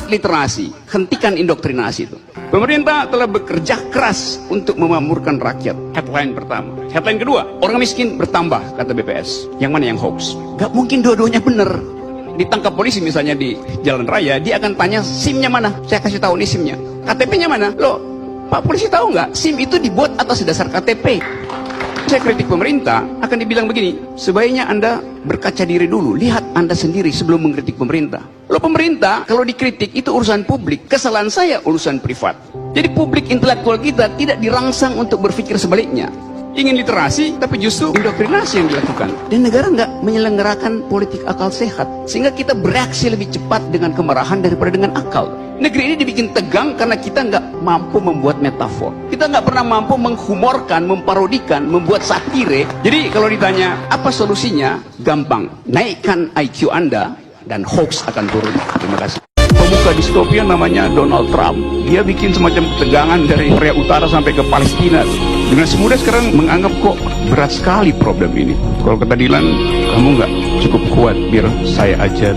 Literasi, hentikan indoktrinasi itu. Pemerintah telah bekerja keras untuk memakmurkan rakyat. Headline pertama. Headline kedua, orang miskin bertambah, kata BPS. Yang mana yang hoax? Gak mungkin dua-duanya benar. Ditangkap polisi misalnya di jalan raya, dia akan tanya SIM-nya mana? Saya kasih tahu nih SIM-nya. KTP-nya mana? Loh, Pak polisi tahu nggak? SIM itu dibuat atas dasar KTP. Saya kritik pemerintah, akan dibilang begini, sebaiknya Anda berkaca diri dulu, lihat Anda sendiri sebelum mengkritik pemerintah. Loh, pemerintah kalau dikritik itu urusan publik, kesalahan saya urusan privat. Jadi publik intelektual kita tidak dirangsang untuk berpikir sebaliknya. Ingin literasi, tapi justru indoktrinasi yang dilakukan. Dan negara nggak menyelenggarakan politik akal sehat, sehingga kita bereaksi lebih cepat dengan kemarahan daripada dengan akal. Negeri ini dibikin tegang karena kita nggak mampu membuat metafor. Kita nggak pernah mampu menghumorkan, memparodikan, membuat satire. Jadi kalau ditanya apa solusinya, gampang. Naikkan IQ Anda dan hoax akan turun. Terima kasih. Pemuka distopia namanya Donald Trump. Dia bikin semacam ketegangan dari Korea Utara sampai ke Palestina. Dengan semudah sekarang menganggap kok berat sekali problem ini. Kalau kata Dilan, kamu nggak cukup kuat, biar saya aja.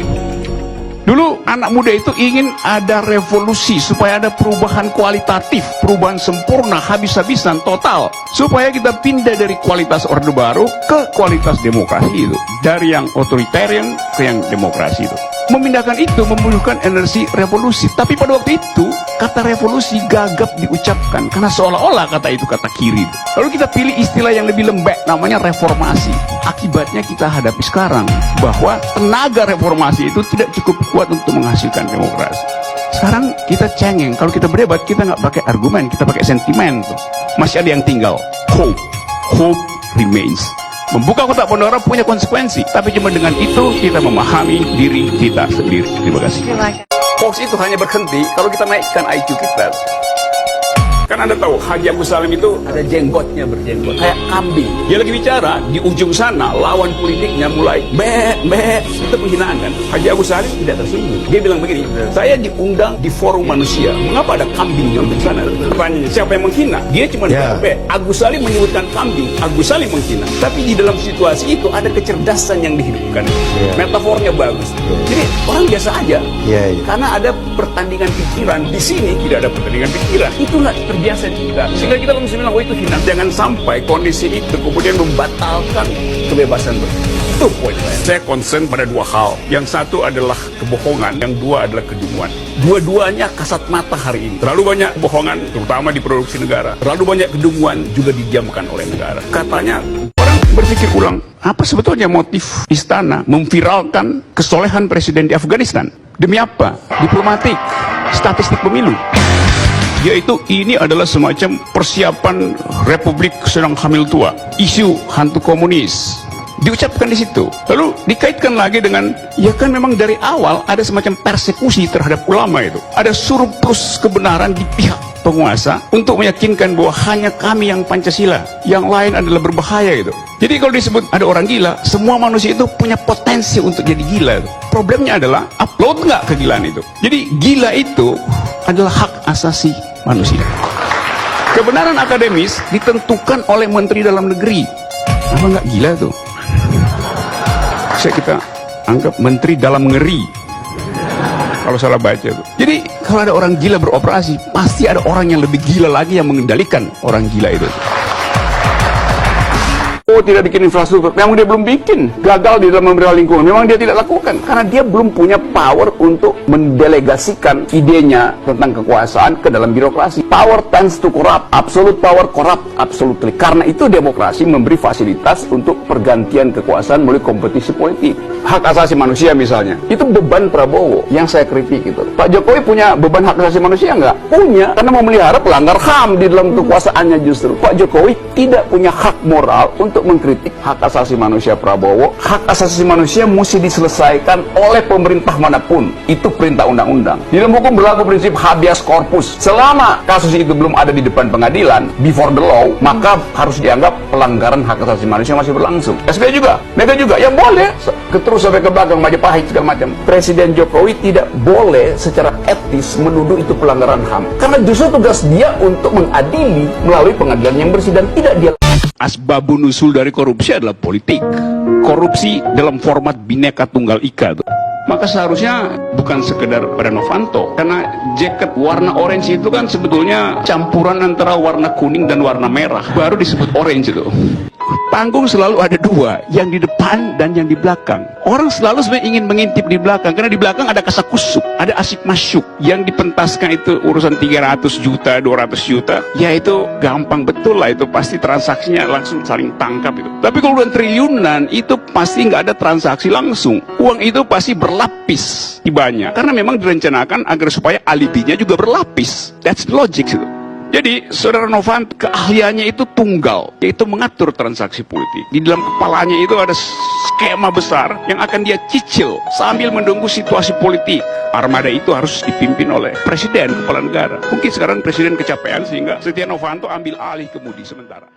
Dulu anak muda itu ingin ada revolusi supaya ada perubahan kualitatif, perubahan sempurna, habis-habisan, total. Supaya kita pindah dari kualitas Orde Baru ke kualitas demokrasi itu. Dari yang otoritarian ke yang demokrasi itu. Memindahkan itu membutuhkan energi revolusi. Tapi pada waktu itu, kata revolusi gagap diucapkan. Karena seolah-olah kata itu kata kiri. Lalu kita pilih istilah yang lebih lembek, namanya reformasi. Akibatnya kita hadapi sekarang, bahwa tenaga reformasi itu tidak cukup kuat untuk menghasilkan demokrasi. Sekarang kita cengeng, kalau kita berdebat, kita nggak pakai argumen, kita pakai sentimen. Masih ada yang tinggal, hope. Hope remains. Membuka kotak Pandora punya konsekuensi, tapi cuma dengan itu kita memahami diri kita sendiri. Terima kasih. Hoax itu hanya berhenti kalau kita naikkan IQ kita. Kan Anda tahu Haji Agus Salim itu ada jenggotnya, berjenggot kayak kambing. Dia lagi bicara, di ujung sana lawan politiknya mulai itu penghinaan kan. Haji Agus Salim tidak tersinggung. Dia bilang begini, saya diundang di forum manusia, mengapa ada kambing di ujung sana? Pertanyaannya, siapa yang menghina? Dia cuma Agus Salim menyebutkan kambing, Agus Salim menghina. Tapi di dalam situasi itu ada kecerdasan yang dihidupkan. Metafornya bagus. Jadi orang biasa aja. Karena ada pertandingan pikiran. Di sini tidak ada pertandingan pikiran. Itulah biasa kita, sehingga kita langsung bilang, oh itu hina. Jangan sampai kondisi itu kemudian membatalkan kebebasan berpikir. Itu poin saya. Saya concern pada dua hal. Yang satu adalah kebohongan, yang dua adalah kedunguan. Dua-duanya kasat mata hari ini. Terlalu banyak kebohongan, terutama di produksi negara. Terlalu banyak kedunguan juga didiamkan oleh negara. Katanya orang berpikir ulang, apa sebetulnya motif istana memviralkan kesolehan presiden di Afghanistan? Demi apa? Diplomatik, statistik pemilu. Yaitu ini adalah semacam persiapan Republik sedang hamil tua, isu hantu komunis diucapkan di situ. Lalu dikaitkan lagi dengan, ya kan memang dari awal ada semacam persekusi terhadap ulama itu. Ada surplus kebenaran di pihak penguasa untuk meyakinkan bahwa hanya kami yang Pancasila, yang lain adalah berbahaya itu. Jadi kalau disebut ada orang gila, semua manusia itu punya potensi untuk jadi gila itu. Problemnya adalah upload nggak kegilaan itu. Jadi gila itu adalah hak asasi manusia. Kebenaran akademis ditentukan oleh Menteri Dalam Negeri. Apa nggak gila tuh? Kita anggap Menteri Dalam Ngeri. Kalau salah baca tuh. Jadi kalau ada orang gila beroperasi, pasti ada orang yang lebih gila lagi yang mengendalikan orang gila itu. Oh, tidak bikin infrastruktur, memang dia belum bikin. Gagal di dalam membela lingkungan, memang dia tidak lakukan. Karena dia belum punya power untuk mendelegasikan idenya tentang kekuasaan ke dalam birokrasi. Power tends to corrupt, absolute power corrupt absolutely. Karena itu demokrasi memberi fasilitas untuk pergantian kekuasaan melalui kompetisi politik. Hak asasi manusia misalnya, itu beban Prabowo yang saya kritik itu. Pak Jokowi punya beban hak asasi manusia nggak? Punya, karena memelihara pelanggar HAM di dalam kekuasaannya justru. Pak Jokowi tidak punya hak moral untuk mengkritik hak asasi manusia Prabowo. Hak asasi manusia mesti diselesaikan oleh pemerintah manapun. Itu perintah undang-undang. Di dalam hukum berlaku prinsip habeas corpus. Selama kasus itu belum ada di depan pengadilan, before the law, maka harus dianggap pelanggaran hak asasi manusia masih berlangsung. SBY juga, Mega juga, ya boleh. Terus sampai ke belakang, Majapahit segala macam. Presiden Jokowi tidak boleh secara etis menuduh itu pelanggaran HAM. Karena justru tugas dia untuk mengadili melalui pengadilan yang bersih dan tidak dia. Asbabun nusul dari korupsi adalah politik. Korupsi dalam format Bhinneka Tunggal Ika. maka seharusnya bukan sekedar pada Novanto, karena jaket warna orange itu kan sebetulnya campuran antara warna kuning dan warna merah, baru disebut orange itu. Panggung selalu ada dua, yang di depan dan yang di belakang. Orang selalu sebenarnya ingin mengintip di belakang, karena di belakang ada kasakusuk, ada asik masyuk. Yang dipentaskan itu urusan 300 juta, 200 juta, ya itu gampang betul lah, itu pasti transaksinya langsung saling tangkap itu. Tapi kalau udah triliunan, itu pasti nggak ada transaksi langsung. Uang itu pasti berlapis tibanya, karena memang direncanakan agar supaya alibinya juga berlapis. That's the logic itu. Jadi, saudara Novanto keahliannya itu tunggal, yaitu mengatur transaksi politik. Di dalam kepalanya itu ada skema besar yang akan dia cicil sambil menunggu situasi politik. Armada itu harus dipimpin oleh presiden, kepala negara. Mungkin sekarang presiden kecapean sehingga Setia Novanto ambil alih kemudi sementara.